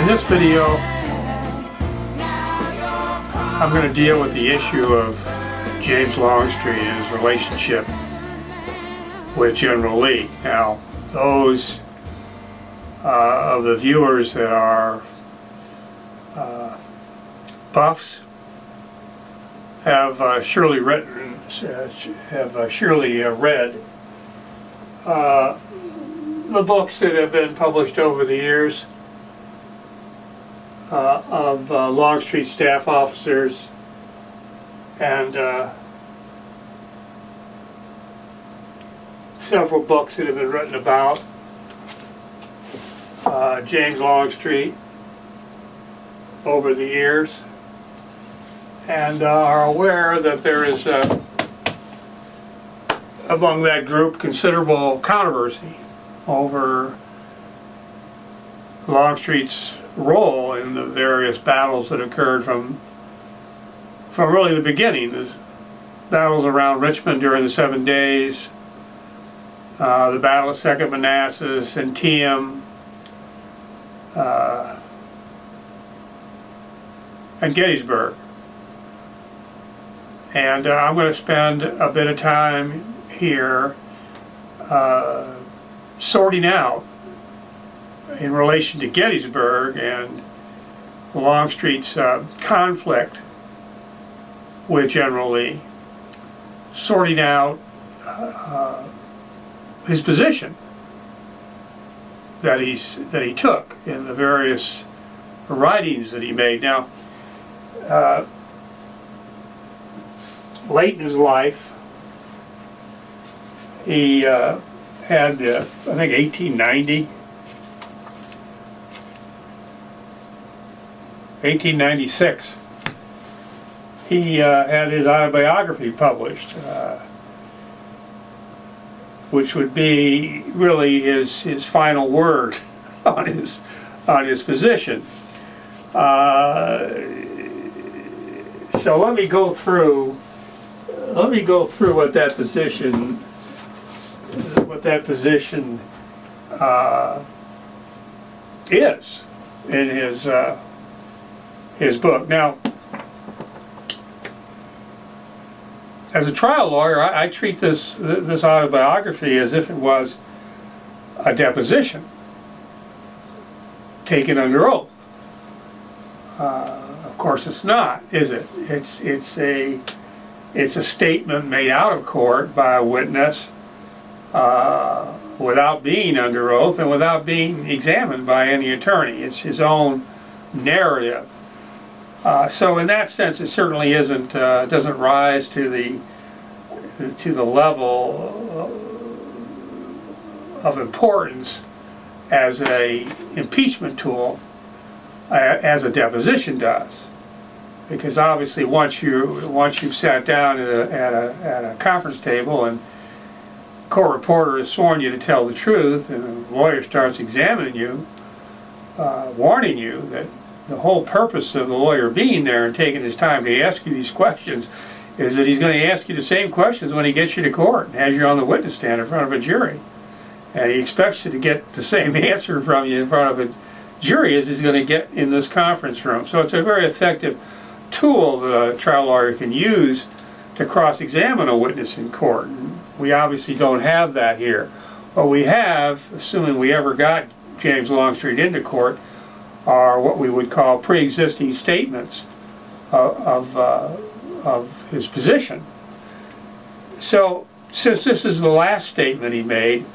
In this video, I'm going to deal with the issue of James Longstreet and his relationship with General Lee. Now, those of the viewers that are buffs have surely read the books that have been published over the years of Longstreet staff officers and several books that have been written about James Longstreet over the years, and are aware that there is among that group considerable controversy over Longstreet's role in the various battles that occurred from really the beginning. The battles around Richmond during the 7 days, the Battle of Second Manassas, Antietam, and Gettysburg. And I'm going to spend a bit of time here sorting out, in relation to Gettysburg and Longstreet's conflict with General Lee, sorting out his position that he took in the various writings that he made. Now, late in his life, he had, I think, 1896, he had his autobiography published, which would be really his final word on his position. So let me go through what that position is in his book. Now, as a trial lawyer, I treat this autobiography as if it was a deposition taken under oath. Of course, it's not, is it? It's a statement made out of court by a witness without being under oath and without being examined by any attorney. It's his own narrative. So in that sense, it certainly doesn't rise to the level of importance as a impeachment tool as a deposition does, because obviously once you've sat down at a conference table and court reporter has sworn you to tell the truth, and the lawyer starts examining you, warning you that the whole purpose of the lawyer being there and taking his time to ask you these questions is that he's going to ask you the same questions when he gets you to court and has you on the witness stand in front of a jury. And he expects you to get the same answer from you in front of a jury as he's going to get in this conference room. So it's a very effective tool that a trial lawyer can use to cross-examine a witness in court. And we obviously don't have that here. What we have, assuming we ever got James Longstreet into court, are what we would call pre-existing statements of his position. So, since this is the last statement he made,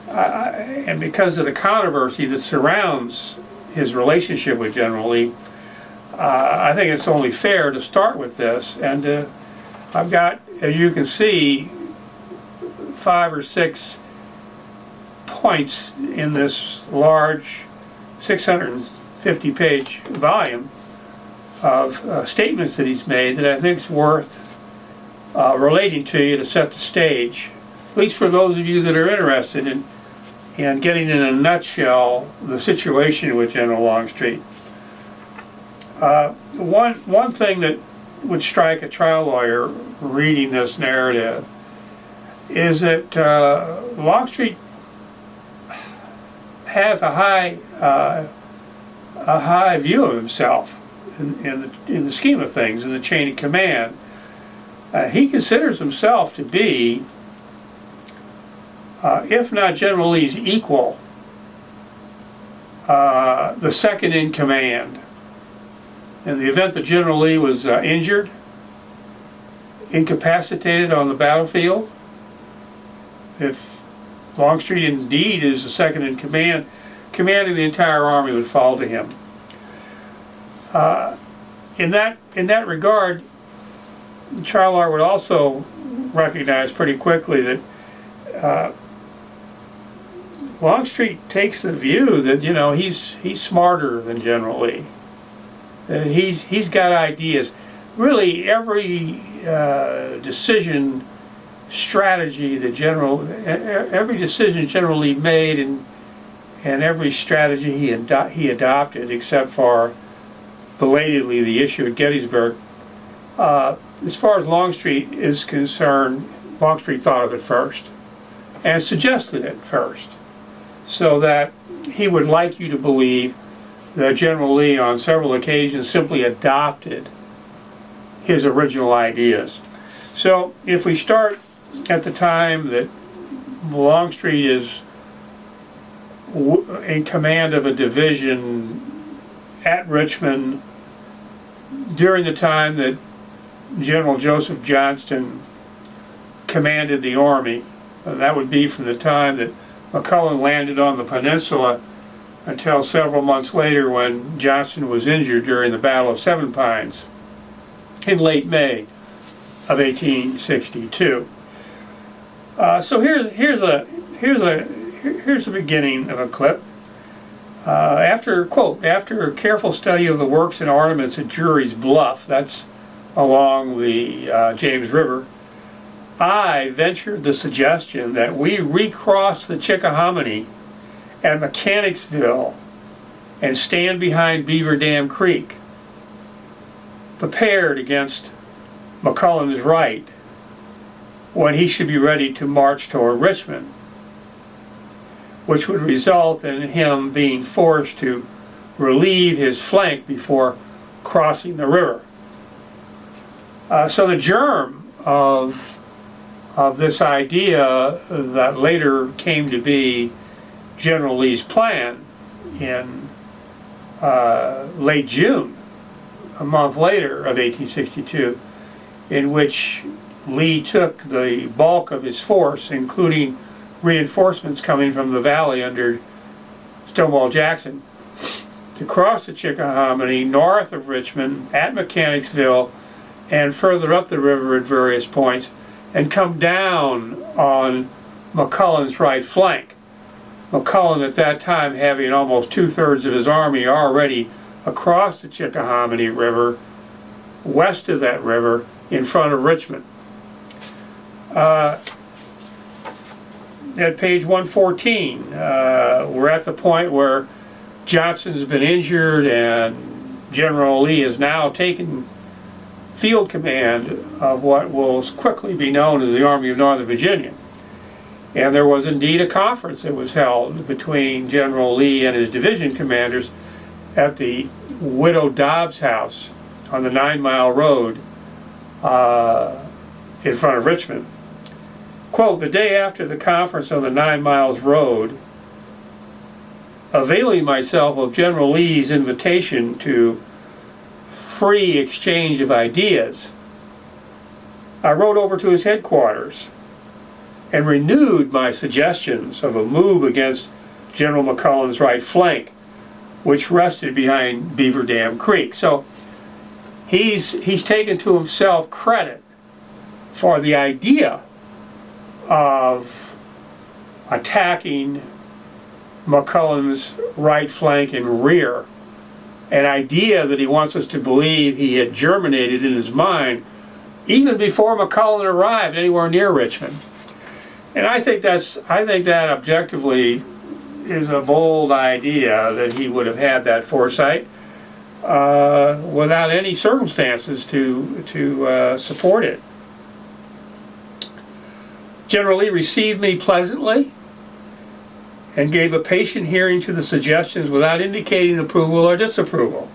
and because of the controversy that surrounds his relationship with General Lee, I think it's only fair to start with this. And I've got, as you can see, 5 or 6 points in this large 650-page volume of statements that he's made that I think is worth relating to you to set the stage, at least for those of you that are interested in getting in a nutshell the situation with General Longstreet. One thing that would strike a trial lawyer reading this narrative is that Longstreet has a high a high view of himself in the scheme of things, in the chain of command. He considers himself to be, if not General Lee's equal, the second in command. In the event that General Lee was injured, incapacitated on the battlefield, if Longstreet indeed is the second in command, commanding the entire army would fall to him. In that regard, Charlart would also recognize pretty quickly that Longstreet takes the view that, you know, he's smarter than General Lee. He's got ideas. Really, every decision strategy that every decision General Lee made, and every strategy he adopted, except for belatedly the issue at Gettysburg. As far as Longstreet is concerned, Longstreet thought of it first and suggested it first, so that he would like you to believe that General Lee on several occasions simply adopted his original ideas. So if we start at the time that Longstreet is in command of a division at Richmond during the time that General Joseph Johnston commanded the army, that would be from the time that McClellan landed on the peninsula until several months later when Johnston was injured during the Battle of Seven Pines in late May of 1862. So here's the beginning of a clip. After a careful study of the works and armaments at Drury's Bluff, that's along the James River, I ventured the suggestion that we recross the Chickahominy at Mechanicsville and stand behind Beaver Dam Creek, prepared against McClellan's right when he should be ready to march toward Richmond, which would result in him being forced to relieve his flank before crossing the river. So the germ of this idea that later came to be General Lee's plan in late June, a month later of 1862, in which Lee took the bulk of his force, including reinforcements coming from the valley under Stonewall Jackson, to cross the Chickahominy north of Richmond at Mechanicsville and further up the river at various points, and come down on McClellan's right flank. McClellan at that time having almost 2/3 of his army already across the Chickahominy River, west of that river, in front of Richmond. At page 114, we're at the point where Johnston's been injured and General Lee has now taken field command of what will quickly be known as the Army of Northern Virginia. And there was indeed a conference that was held between General Lee and his division commanders at the Widow Dobbs' house on the 9 Mile Road in front of Richmond. Quote, the day after the conference on the 9 Miles Road, availing myself of General Lee's invitation to free exchange of ideas, I rode over to his headquarters and renewed my suggestions of a move against General McClellan's right flank, which rested behind Beaver Dam Creek. So he's taken to himself credit for the idea of attacking McClellan's right flank and rear, an idea that he wants us to believe he had germinated in his mind even before McClellan arrived anywhere near Richmond. And I think that objectively is a bold idea, that he would have had that foresight without any circumstances to support it. General Lee received me pleasantly and gave a patient hearing to the suggestions without indicating approval or disapproval.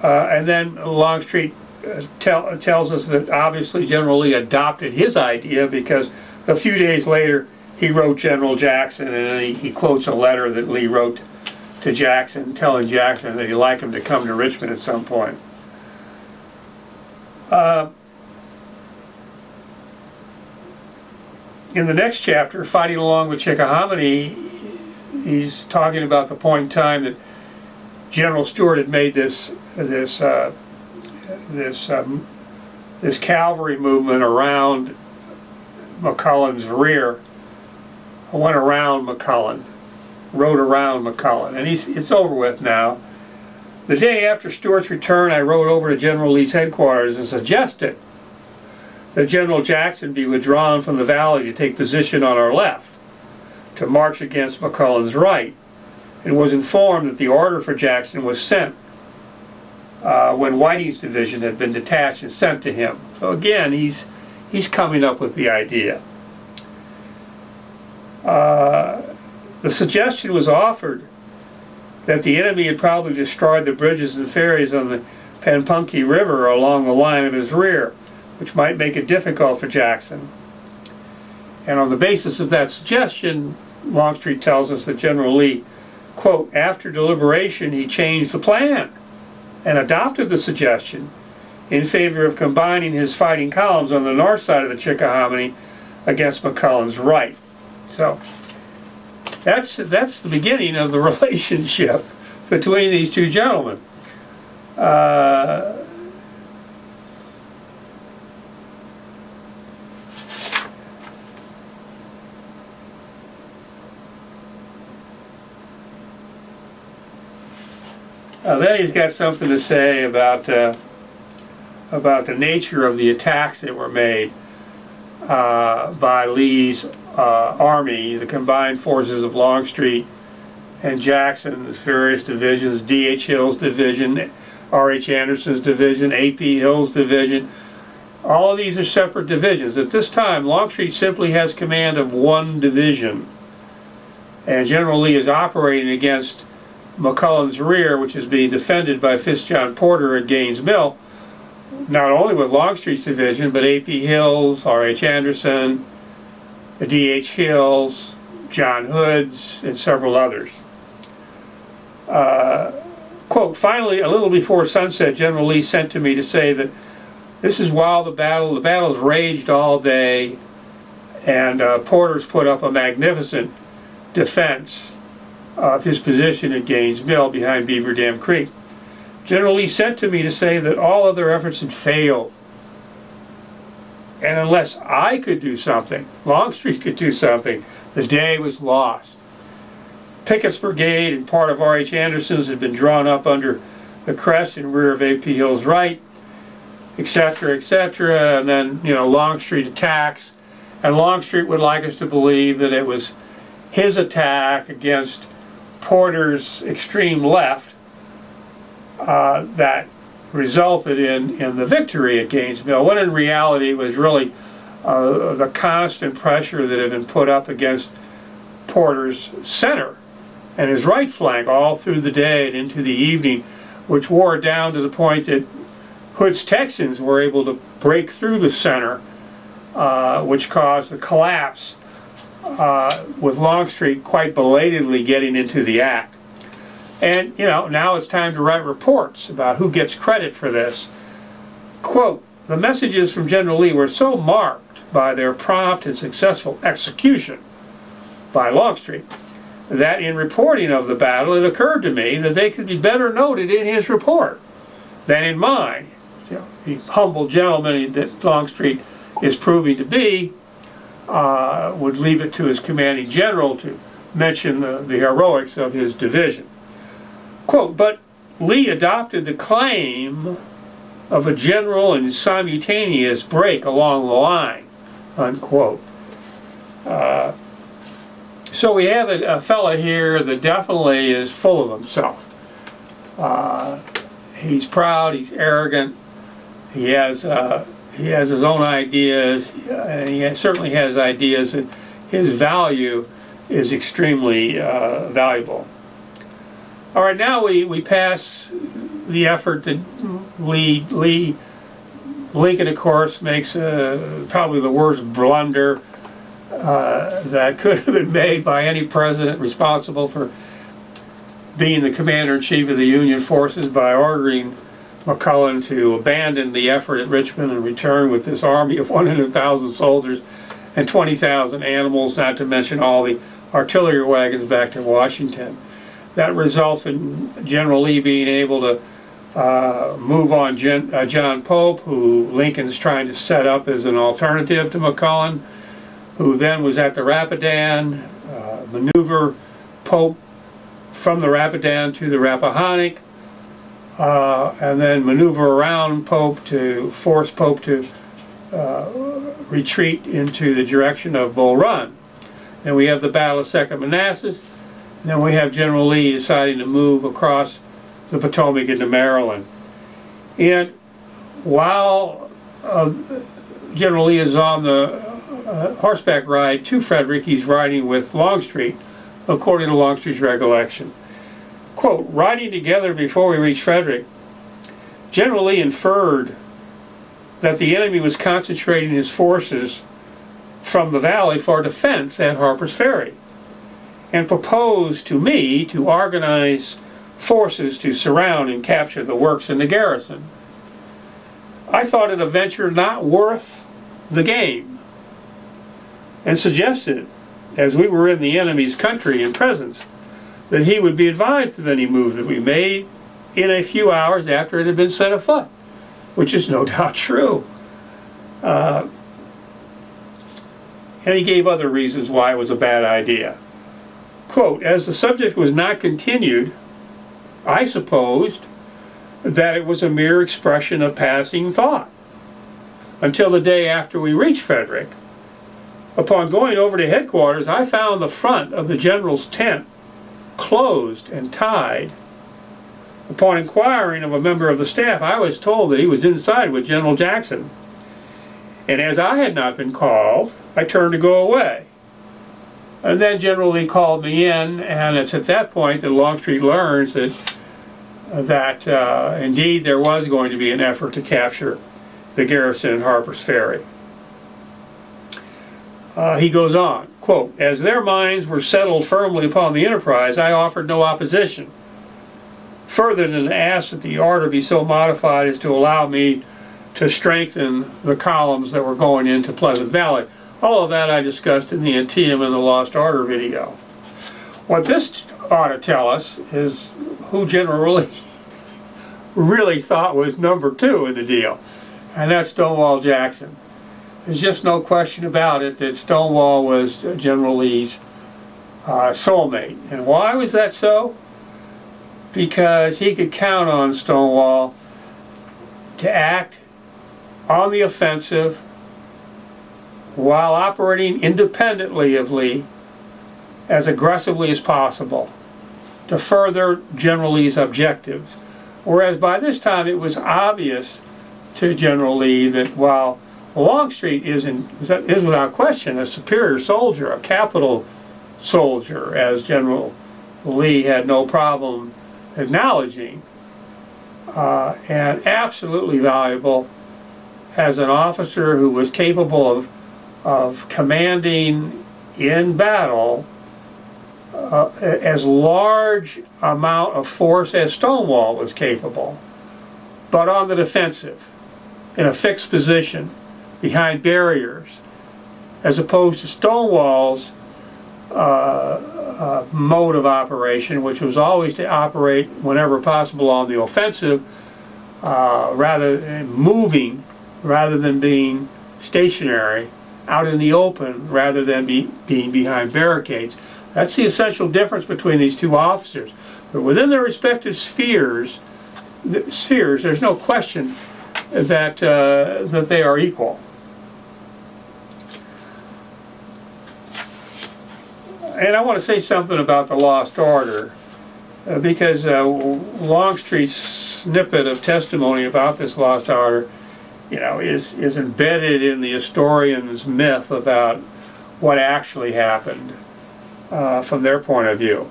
And then Longstreet tells us that obviously General Lee adopted his idea, because a few days later he wrote General Jackson, and he quotes a letter that Lee wrote to Jackson telling Jackson that he'd like him to come to Richmond at some point. In the next chapter, Fighting Along with Chickahominy, he's talking about the point in time that General Stuart had made this cavalry movement around McClellan's rear. Went around McClellan, rode around McClellan, and it's over with now. The day after Stuart's return, I rode over to General Lee's headquarters and suggested that General Jackson be withdrawn from the valley to take position on our left, to march against McClellan's right, and was informed that the order for Jackson was sent when Whiting's division had been detached and sent to him. So again, he's coming up with the idea. The suggestion was offered that the enemy had probably destroyed the bridges and ferries on the Pamunkey River along the line of his rear, which might make it difficult for Jackson. And on the basis of that suggestion, Longstreet tells us that General Lee, quote, after deliberation he changed the plan and adopted the suggestion in favor of combining his fighting columns on the north side of the Chickahominy against McClellan's right. So that's the beginning of the relationship between these two gentlemen. Then he's got something to say about the nature of the attacks that were made by Lee's army, the combined forces of Longstreet and Jackson's various divisions, D.H. Hill's division, R.H. Anderson's division, A.P. Hill's division. All of these are separate divisions. At this time, Longstreet simply has command of one division, and General Lee is operating against McClellan's rear, which is being defended by Fitzjohn Porter at Gaines Mill, not only with Longstreet's division, but A.P. Hill's, R.H. Anderson, D.H. Hill's, John Hood's, and several others. Quote, finally, a little before sunset, General Lee sent to me to say that this is while the battles raged all day, and Porter's put up a magnificent defense of his position at Gaines Mill behind Beaver Dam Creek. General Lee sent to me to say that all other efforts had failed, and unless I could do something, Longstreet could do something, the day was lost. Pickett's brigade and part of R.H. Anderson's had been drawn up under the crest in rear of A.P. Hill's right, etc., etc., and then, Longstreet attacks, and Longstreet would like us to believe that it was his attack against Porter's extreme left that resulted in the victory at Gaines Mill, when in reality it was really the constant pressure that had been put up against Porter's center and his right flank all through the day and into the evening, which wore down to the point that Hood's Texans were able to break through the center, which caused the collapse, with Longstreet quite belatedly getting into the act. And, now it's time to write reports about who gets credit for this. Quote, the messages from General Lee were so marked by their prompt and successful execution by Longstreat that in reporting of the battle, it occurred to me that they could be better noted in his report than in mine. The humble gentleman that Longstreet is proving to be would leave it to his commanding general to mention the heroics of his division. Quote, but Lee adopted the claim of a general and simultaneous break along the line, unquote. So we have a fella here that definitely is full of himself. He's proud, he's arrogant, he has his own ideas, and he certainly has ideas that his value is extremely valuable. All right, now we pass the effort that Lincoln, of course, makes probably the worst blunder that could have been made by any president responsible for being the commander-in-chief of the Union forces, by ordering McClellan to abandon the effort at Richmond and return with this army of 100,000 soldiers and 20,000 animals, not to mention all the artillery wagons, back to Washington. That results in General Lee being able to move on John Pope, who Lincoln's trying to set up as an alternative to McClellan, who then was at the Rapidan, maneuver Pope from the Rapidan to the Rappahannock, and then maneuver around Pope to force Pope to retreat into the direction of Bull Run. And we have the Battle of Second Manassas, and then we have General Lee deciding to move across the Potomac into Maryland. And while General Lee is on the horseback ride to Frederick, he's riding with Longstreet, according to Longstreet's recollection. Quote, "Riding together before we reached Frederick, General Lee inferred that the enemy was concentrating his forces from the valley for defense at Harper's Ferry, and proposed to me to organize forces to surround and capture the works in the garrison. I thought it a venture not worth the game, and suggested, as we were in the enemy's country and presence, that he would be advised of any move that we made in a few hours after it had been set afoot," which is no doubt true. And he gave other reasons why it was a bad idea. Quote, "As the subject was not continued, I supposed that it was a mere expression of passing thought, until the day after we reached Frederick. Upon going over to headquarters, I found the front of the general's tent closed and tied. Upon inquiring of a member of the staff, I was told that he was inside with General Jackson. And as I had not been called, I turned to go away. And then General Lee called me in, and it's at that point that Longstreet learns that indeed there was going to be an effort to capture the garrison in Harper's Ferry." He goes on, quote, "As their minds were settled firmly upon the enterprise, I offered no opposition, further than to ask that the order be so modified as to allow me to strengthen the columns that were going into Pleasant Valley." All of that I discussed in the Antietam and the Lost Order video. What this ought to tell us is who General Lee really thought was number two in the deal, and that's Stonewall Jackson. There's just no question about it that Stonewall was General Lee's soulmate. And why was that so? Because he could count on Stonewall to act on the offensive while operating independently of Lee as aggressively as possible to further General Lee's objectives. Whereas by this time it was obvious to General Lee that while Longstreet is without question a superior soldier, a capital soldier, as General Lee had no problem acknowledging, and absolutely valuable as an officer who was capable of commanding in battle as large amount of force as Stonewall was capable, but on the defensive, in a fixed position, behind barriers, as opposed to Stonewall's mode of operation, which was always to operate whenever possible on the offensive, rather than moving, rather than being stationary, out in the open, rather than being behind barricades. That's the essential difference between these two officers. But within their respective spheres, there's no question that they are equal. And I want to say something about the Lost Order, because Longstreet's snippet of testimony about this Lost Order, is embedded in the historian's myth about what actually happened. from their point of view.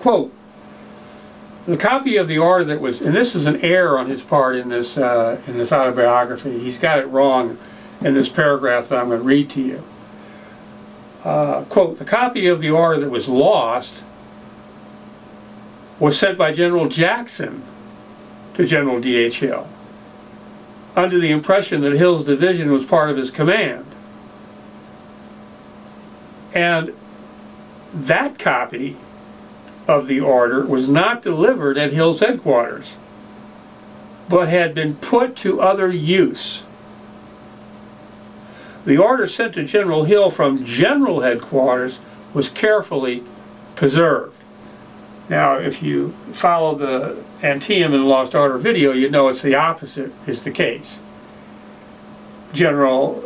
Quote, the copy of the order that was, and this is an error on his part in this autobiography. He's got it wrong in this paragraph that I'm going to read to you. Quote, the copy of the order that was lost was sent by General Jackson to General D.H. Hill, under the impression that Hill's division was part of his command. And that copy of the order was not delivered at Hill's headquarters, but had been put to other use. The order sent to General Hill from General Headquarters was carefully preserved. Now, if you follow the Antietam and Lost Order video, you know it's the opposite is the case. General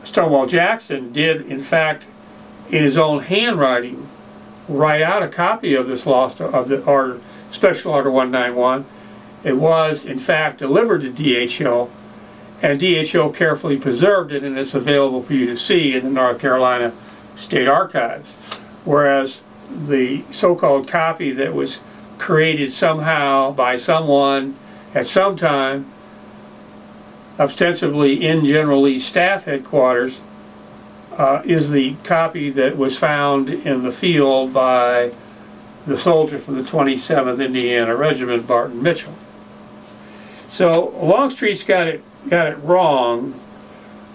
Stonewall Jackson did, in fact, in his own handwriting, write out a copy of this order, Special Order 191. It was, in fact, delivered to D.H. Hill, and D.H. Hill carefully preserved it, and it's available for you to see in the North Carolina State Archives. Whereas the so-called copy that was created somehow by someone at some time, ostensibly in General Lee's staff headquarters, is the copy that was found in the field by the soldier from the 27th Indiana Regiment, Barton Mitchell. So Longstreet's got it wrong,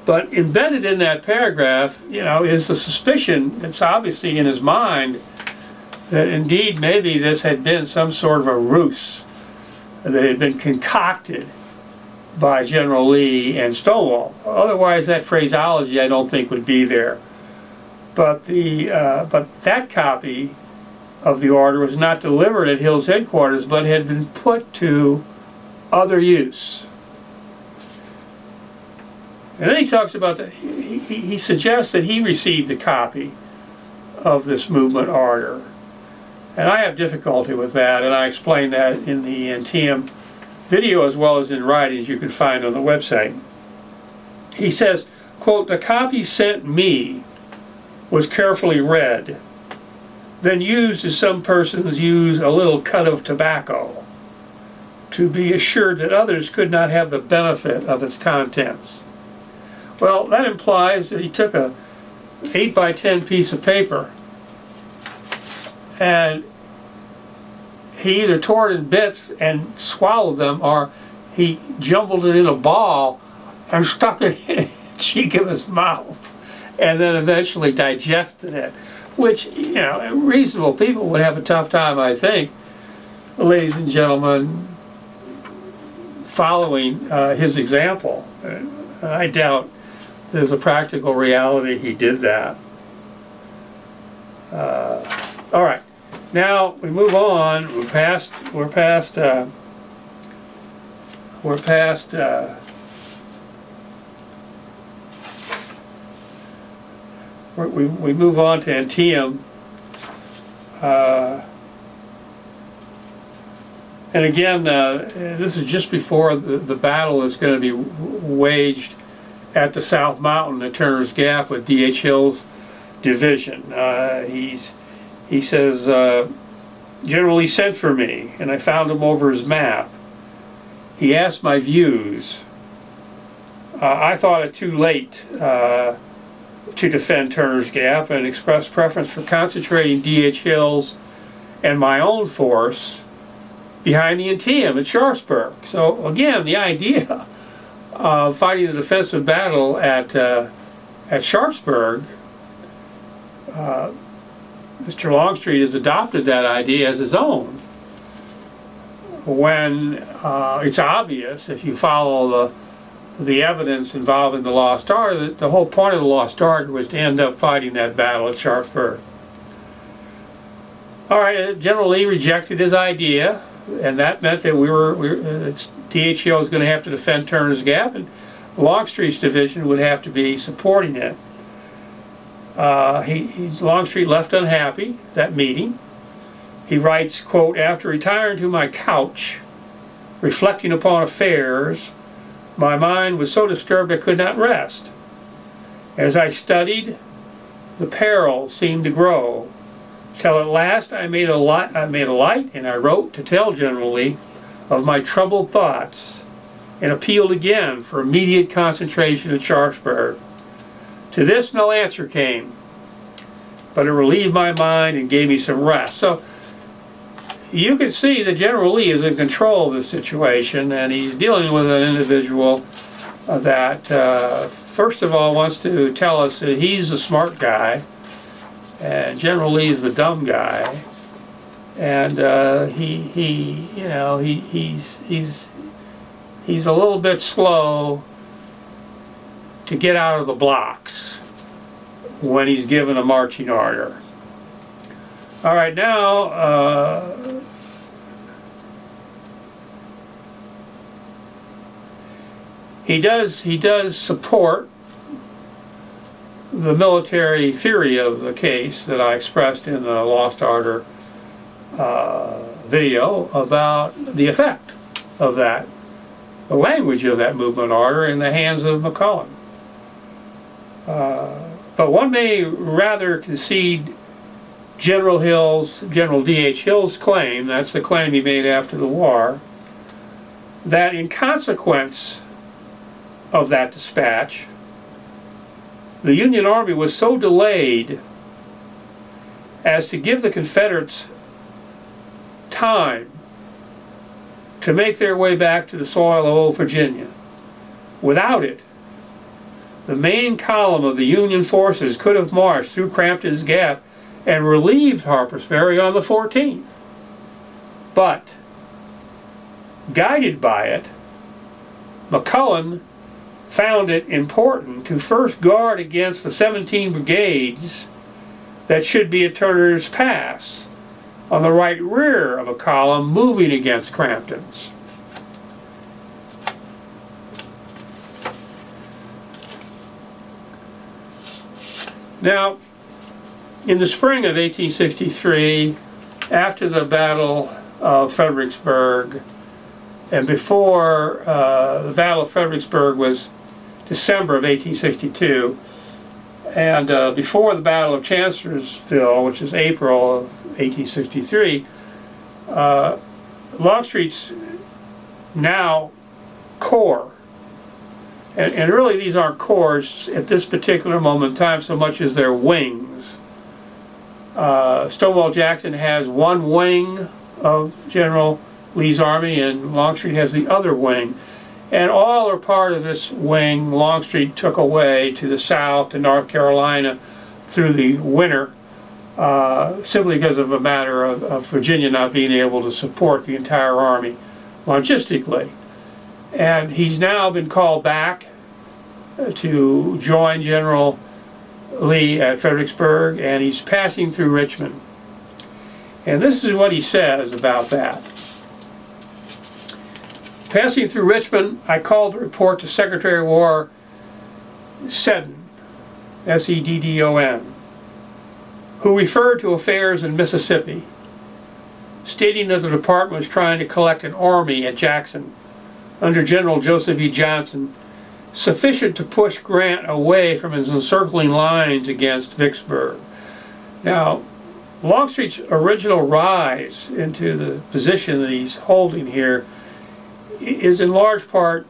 but embedded in that paragraph, is the suspicion that's obviously in his mind that indeed maybe this had been some sort of a ruse that had been concocted by General Lee and Stonewall. Otherwise, that phraseology I don't think would be there. But that copy of the order was not delivered at Hill's headquarters, but had been put to other use. And then he talks about that. He suggests that he received a copy of this movement order, and I have difficulty with that, and I explain that in the Antietam video as well as in writings you can find on the website. He says, quote, the copy sent me was carefully read, then used as some persons use a little cut of tobacco, to be assured that others could not have the benefit of its contents. Well, that implies that he took a 8 by 10 piece of paper and he either tore it in bits and swallowed them, or he jumbled it in a ball and stuck it in the cheek of his mouth and then eventually digested it, which, reasonable people would have a tough time, I think, ladies and gentlemen, following his example. I doubt there's a practical reality he did that. All right. Now we move on. We're past we move on to Antietam. And again, this is just before the battle is going to be waged at the South Mountain at Turner's Gap with D.H. Hill's division. He says, General Lee sent for me, and I found him over his map. He asked my views. I thought it too late to defend Turner's Gap and expressed preference for concentrating D.H. Hill's and my own force behind the Antietam at Sharpsburg. So again, the idea of fighting a defensive battle at Sharpsburg, Mr. Longstreet has adopted that idea as his own, when it's obvious, if you follow the evidence involving the Lost Order, that the whole point of the Lost Order was to end up fighting that battle at Sharpsburg. All right, General Lee rejected his idea, and that meant that D.H. Hill was going to have to defend Turner's Gap, and Longstreet's division would have to be supporting it. Longstreet left unhappy that meeting. He writes, quote, after retiring to my couch, reflecting upon affairs, my mind was so disturbed I could not rest. As I studied, the peril seemed to grow, till at last I made a light, and I wrote to tell General Lee of my troubled thoughts, and appealed again for immediate concentration at Sharpsburg. To this no answer came, but it relieved my mind and gave me some rest. So you can see that General Lee is in control of the situation, and he's dealing with an individual that first of all wants to tell us that he's a smart guy and General Lee's the dumb guy, and he's a little bit slow to get out of the blocks when he's given a marching order. All right, now he does support the military theory of the case that I expressed in the Lost Order video about the effect of that, the language of that movement order in the hands of McClellan. But one may rather concede General D.H. Hill's claim, that's the claim he made after the war, that in consequence of that dispatch, the Union Army was so delayed as to give the Confederates time to make their way back to the soil of old Virginia. Without it, the main column of the Union forces could have marched through Crampton's Gap and relieved Harper's Ferry on the 14th. But, guided by it, McClellan found it important to first guard against the 17 brigades that should be at Turner's Pass, on the right rear of a column moving against Crampton's. Now, in the spring of 1863, after the Battle of Fredericksburg, and before the Battle of Fredericksburg was December of 1862, and before the Battle of Chancellorsville, which is April of 1863, Longstreet's now corps, and really these aren't corps at this particular moment in time so much as they're wings. Stonewall Jackson has one wing of General Lee's army, and Longstreet has the other wing. And all are part of this wing Longstreet took away to the south, to North Carolina, through the winter, simply because of a matter of Virginia not being able to support the entire army logistically. And he's now been called back to join General Lee at Fredericksburg, and he's passing through Richmond. And this is what he says about that. Passing through Richmond, I called to report to Secretary of War Seddon, S-E-D-D-O-N, who referred to affairs in Mississippi, stating that the department was trying to collect an army at Jackson under General Joseph E. Johnson, sufficient to push Grant away from his encircling lines against Vicksburg. Now, Longstreet's original rise into the position that he's holding here is in large part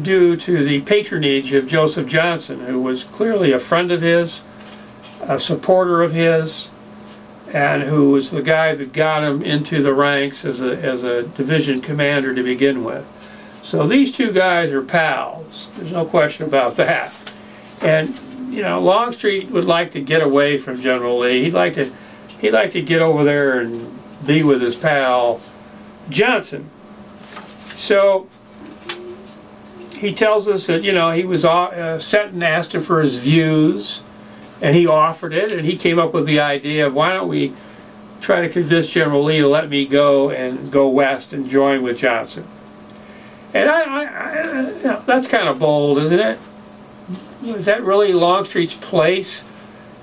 due to the patronage of Joseph Johnson, who was clearly a friend of his, a supporter of his, and who was the guy that got him into the ranks as a division commander to begin with. So these two guys are pals. There's no question about that. And you know, Longstreet would like to get away from General Lee. He'd like to get over there and be with his pal Johnson. So he tells us that, you know, he was Seton asked him for his views, and he offered it, and he came up with the idea of, why don't we try to convince General Lee to let me go and go west and join with Johnson. And you know, that's kind of bold, isn't it? Is that really Longstreet's place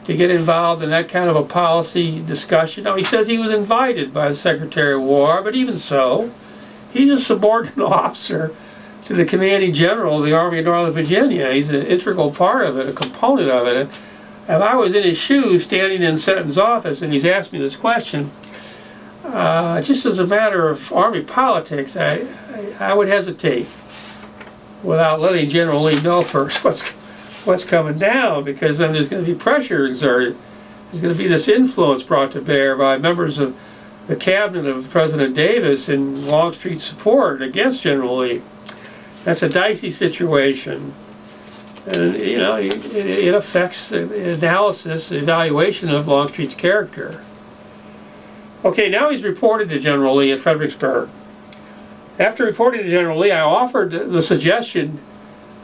to get involved in that kind of a policy discussion? Now, he says he was invited by the Secretary of War, but even so, he's a subordinate officer to the commanding general of the Army of Northern Virginia. He's an integral part of it, a component of it. If I was in his shoes standing in Seton's office and he's asked me this question, just as a matter of Army politics, I would hesitate without letting General Lee know first what's coming down, because then there's going to be pressure exerted. There's going to be this influence brought to bear by members of the cabinet of President Davis in Longstreet's support against General Lee. That's a dicey situation. And, you know, it affects the analysis, the evaluation of Longstreet's character. Okay, now he's reported to General Lee at Fredericksburg. After reporting to General Lee, I offered the suggestion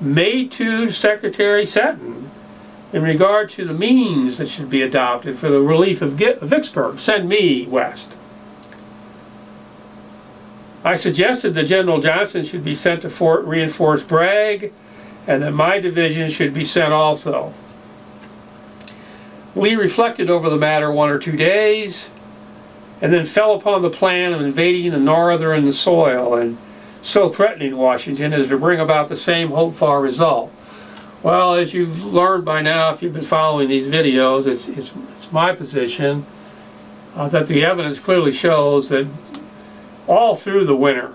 made to Secretary Seton in regard to the means that should be adopted for the relief of Vicksburg. Send me west. I suggested that General Johnson should be sent to reinforce Bragg, and that my division should be sent also. Lee reflected over the matter 1 or 2 days, and then fell upon the plan of invading the northern soil and so threatening Washington as to bring about the same hoped-for result. Well, as you've learned by now, if you've been following these videos, it's my position that the evidence clearly shows that all through the winter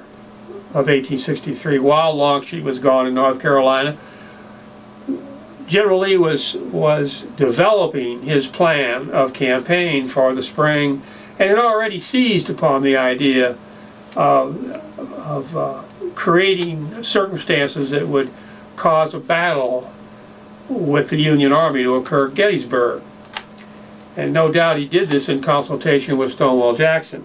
of 1863, while Longstreet was gone in North Carolina, General Lee was developing his plan of campaign for the spring, and had already seized upon the idea of creating circumstances that would cause a battle with the Union Army to occur at Gettysburg. And no doubt he did this in consultation with Stonewall Jackson.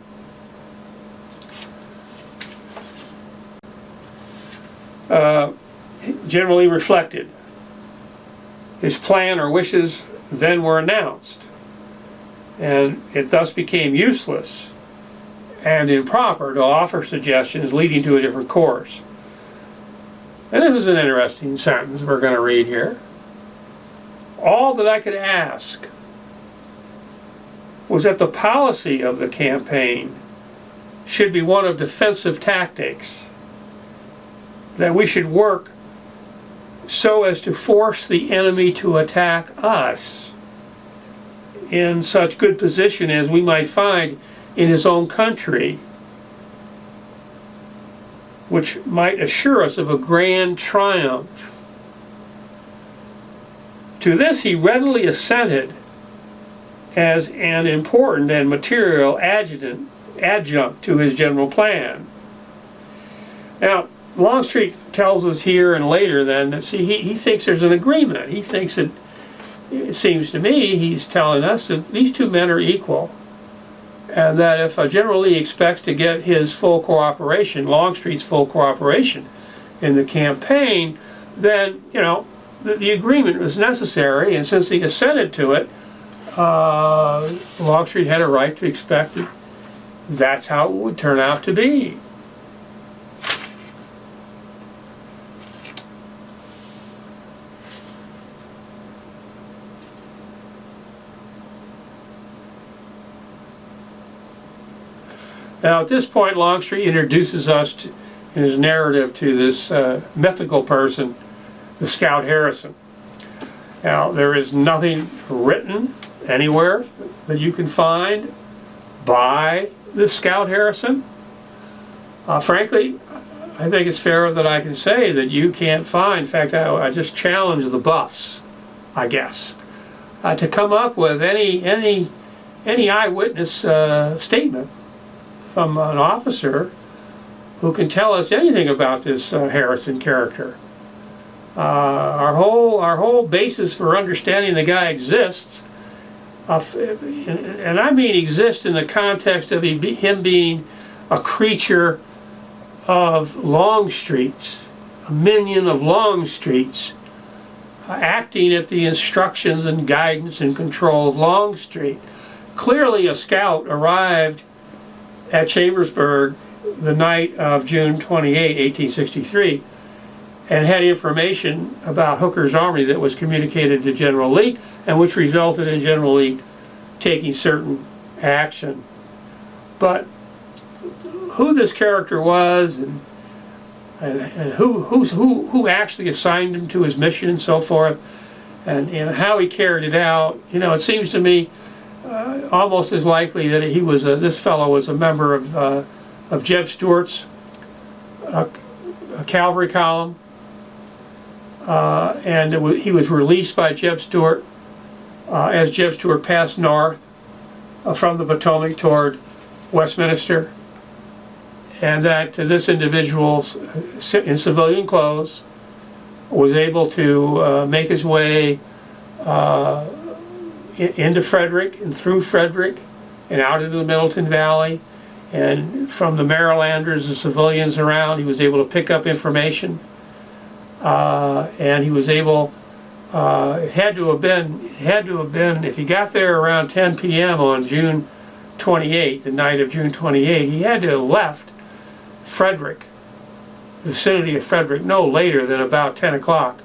General Lee reflected. His plan or wishes then were announced, and it thus became useless and improper to offer suggestions leading to a different course. And this is an interesting sentence we're going to read here. All that I could ask was that the policy of the campaign should be one of defensive tactics, that we should work so as to force the enemy to attack us in such good position as we might find in his own country, which might assure us of a grand triumph. To this he readily assented as an important and material adjunct to his general plan. Now, Longstreet tells us here and later then that, see, he thinks there's an agreement. He thinks that, it seems to me, he's telling us that these two men are equal, and that if General Lee expects to get his full cooperation, Longstreet's full cooperation in the campaign, then, you know, the agreement was necessary, and since he assented to it, Longstreet had a right to expect that that's how it would turn out to be. Now, at this point, Longstreet introduces us in his narrative to this mythical person, the Scout Harrison. Now, there is nothing written anywhere that you can find by the Scout Harrison. Frankly, I think it's fair that I can say that you can't find. In fact, I just challenge the buffs, I guess, to come up with any eyewitness statement from an officer who can tell us anything about this Harrison character. Our whole basis for understanding the guy exists, and I mean exists in the context of him being a creature of Longstreet's, a minion of Longstreet's, acting at the instructions and guidance and control of Longstreet. Clearly a scout arrived at Chambersburg the night of June 28, 1863, and had information about Hooker's army that was communicated to General Lee, and which resulted in General Lee taking certain action. But who this character was, and who actually assigned him to his mission and so forth, and how he carried it out. You know, it seems to me almost as likely that he was this fellow was a member of Jeb Stuart's cavalry column, and he was released by Jeb Stuart as Jeb Stuart passed north from the Potomac toward Westminster, and that this individual in civilian clothes was able to make his way into Frederick and through Frederick and out into the Middleton Valley, and from the Marylanders and civilians around he was able to pick up information, and he was able it had to have been if he got there around 10 p.m. on June 28th, the night of June 28th, he had to have left Frederick, the vicinity of Frederick, no later than about 10 o'clock,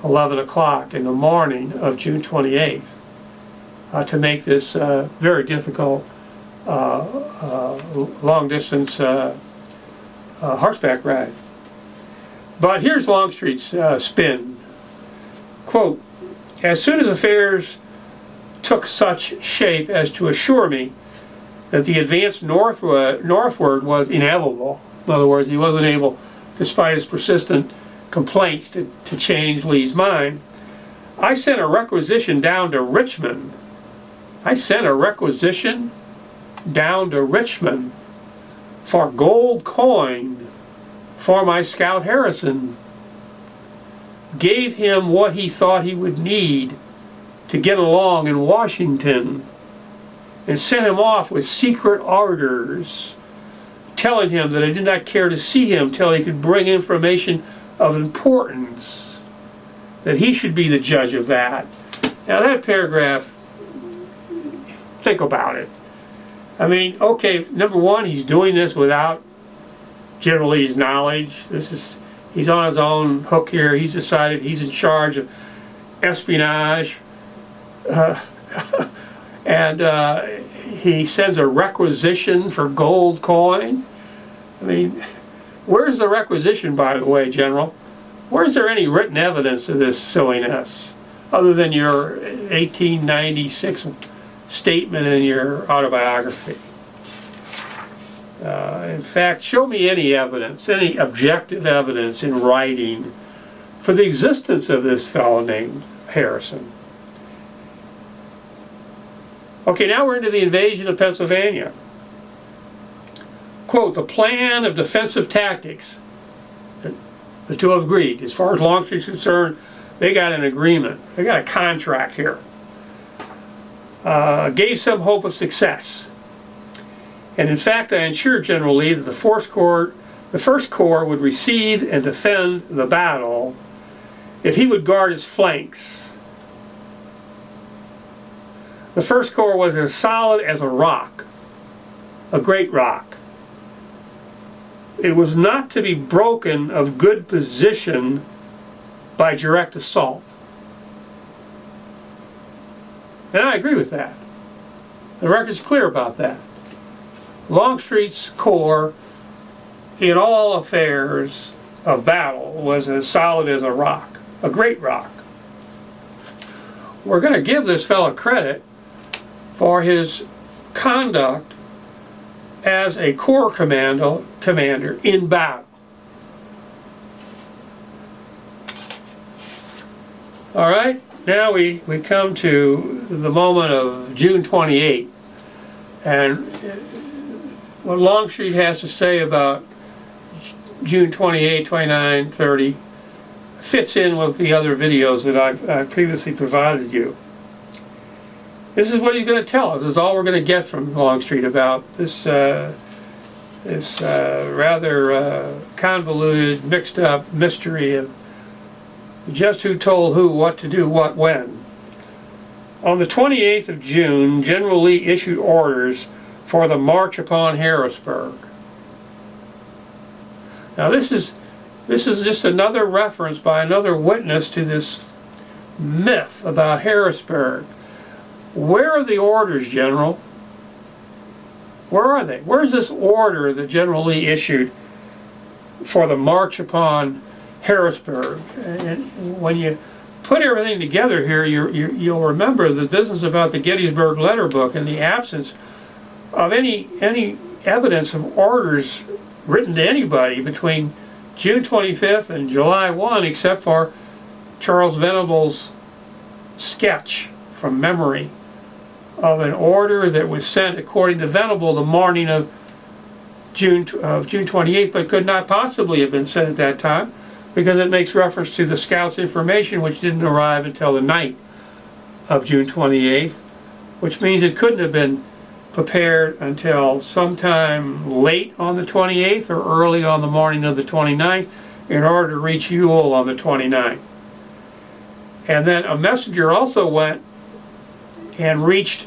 11 o'clock in the morning of June 28th to make this very difficult long-distance horseback ride. But here's Longstreet's spin. Quote, "As soon as affairs took such shape as to assure me that the advance northward was inevitable," in other words, he wasn't able, despite his persistent complaints, to change Lee's mind, "I sent a requisition down to Richmond. For gold coin for my scout Harrison. Gave him what he thought he would need to get along in Washington, and sent him off with secret orders, telling him that I did not care to see him till he could bring information of importance, that he should be the judge of that." Now that paragraph, think about it. I mean, okay, number one, he's doing this without General Lee's knowledge. He's on his own hook here. He's decided he's in charge of espionage, and he sends a requisition for gold coin. I mean, where's the requisition, by the way, General? Where's there any written evidence of this silliness, other than your 1896 statement in your autobiography? In fact, show me any evidence, any objective evidence in writing for the existence of this fellow named Harrison. Okay, now we're into the invasion of Pennsylvania. Quote, "The plan of defensive tactics," the two have agreed. As far as Longstreet's concerned, they got an agreement. They got a contract here. Gave some hope of success. And in fact, I assured General Lee that the First Corps would receive and defend the battle if he would guard his flanks. The First Corps was as solid as a rock, a great rock. It was not to be broken of good position by direct assault. And I agree with that. The record's clear about that. Longstreet's corps, in all affairs of battle, was as solid as a rock, a great rock. We're going to give this fellow credit for his conduct as a corps commander in battle. All right, now we come to the moment of June 28th, and what Longstreet has to say about June 28, 29, 30 fits in with the other videos that I've previously provided you. This is what he's going to tell us. This is all we're going to get from Longstreet about this rather convoluted, mixed up mystery of just who told who what to do, what, when. On the 28th of June, General Lee issued orders for the march upon Harrisburg. Now this is just another reference by another witness to this myth about Harrisburg. Where are the orders, General? Where are they? Where's this order that General Lee issued for the march upon Harrisburg? And when you put everything together here, you'll remember the business about the Gettysburg Letter Book and the absence of any evidence of orders written to anybody between June 25th and July 1, except for Charles Venable's sketch from memory of an order that was sent, according to Venable, the morning of June 28th, but could not possibly have been sent at that time, because it makes reference to the scouts' information, which didn't arrive until the night of June 28th, which means it couldn't have been prepared until sometime late on the 28th or early on the morning of the 29th in order to reach Ewell on the 29th. And then a messenger also went and reached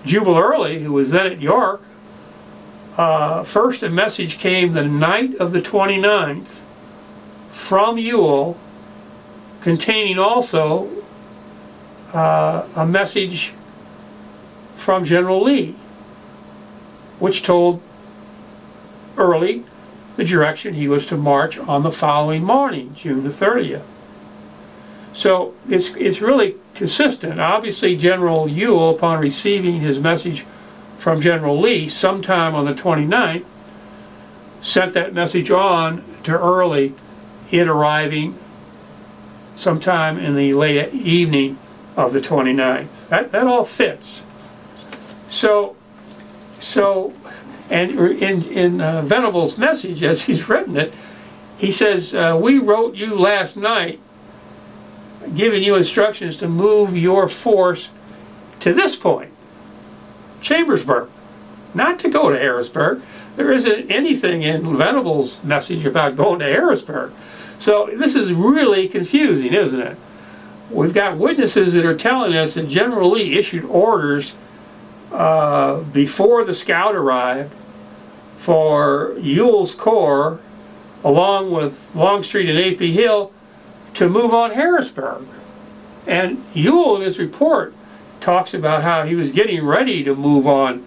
Jubal Early, who was then at York. First, a message came the night of the 29th from Ewell, containing also a message from General Lee, which told Early the direction he was to march on the following morning, June the 30th. So it's really consistent. Obviously, General Ewell, upon receiving his message from General Lee sometime on the 29th, sent that message on to Early, it arriving sometime in the late evening of the 29th. That all fits. So and in Venable's message, as he's written it, he says, we wrote you last night giving you instructions to move your force to this point, Chambersburg, not to go to Harrisburg. There isn't anything in Venable's message about going to Harrisburg. So this is really confusing, isn't it? We've got witnesses that are telling us that General Lee issued orders before the scout arrived for Ewell's corps, along with Longstreet and A.P. Hill, to move on Harrisburg. And Ewell in his report talks about how he was getting ready to move on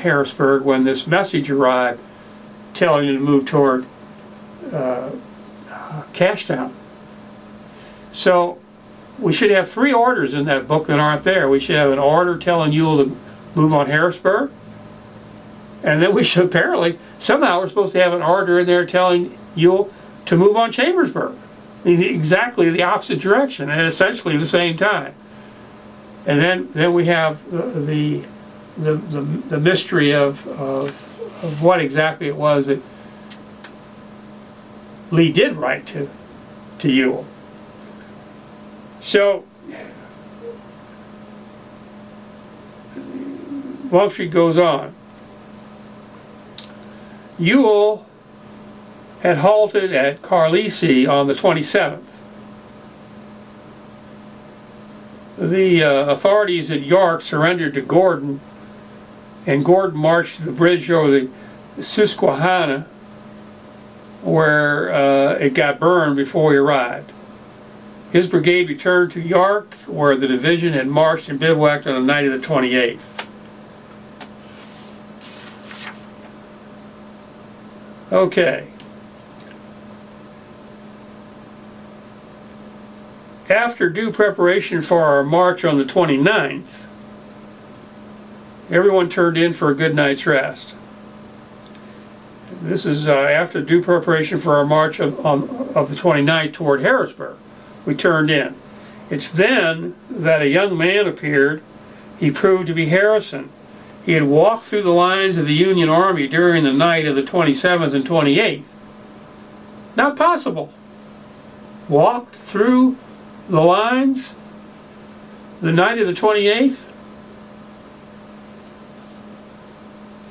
Harrisburg when this message arrived telling him to move toward Cashtown. So we should have 3 orders in that book that aren't there. We should have an order telling Ewell to move on Harrisburg, and then we should apparently, somehow we're supposed to have an order in there telling Ewell to move on Chambersburg, in exactly the opposite direction and essentially the same time. And then we have the mystery of what exactly it was that Lee did write to Ewell. So Longstreet goes on. Ewell had halted at Carlisle on the 27th. The authorities at York surrendered to Gordon, and Gordon marched to the bridge over the Susquehanna, where it got burned before he arrived. His brigade returned to York, where the division had marched and bivouacked on the night of the 28th. Okay. After due preparation for our march on the 29th, everyone turned in for a good night's rest. This is after due preparation for our march of the 29th toward Harrisburg. We turned in. It's then that a young man appeared. He proved to be Harrison. He had walked through the lines of the Union Army during the night of the 27th and 28th. Not possible. Walked through the lines the night of the 28th?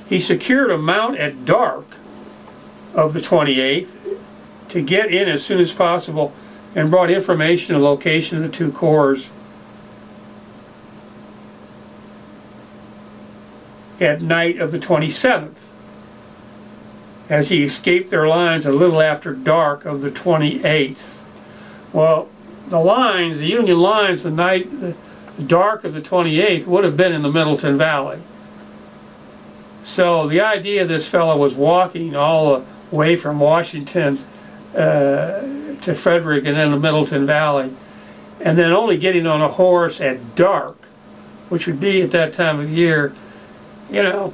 He secured a mount at dark of the 28th to get in as soon as possible, and brought information of the location of the 2 corps at night of the 27th, as he escaped their lines a little after dark of the 28th. Well, the lines, the Union lines, the dark of the 28th would have been in the Middleton Valley. So the idea this fellow was walking all the way from Washington to Frederick and then the Middleton Valley, and then only getting on a horse at dark, which would be at that time of year, you know,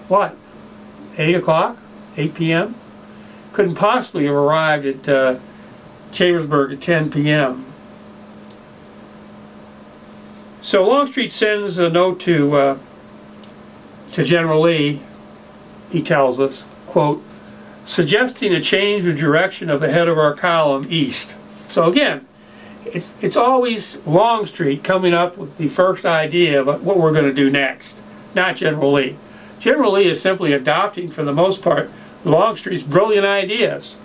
what, 8 o'clock, 8 p.m.? Couldn't possibly have arrived at Chambersburg at 10 p.m. So Longstreet sends a note to General Lee. He tells us, quote, suggesting a change of direction of the head of our column east. So again, it's always Longstreet coming up with the first idea of what we're going to do next, not General Lee. General Lee is simply adopting, for the most part, Longstreet's brilliant ideas.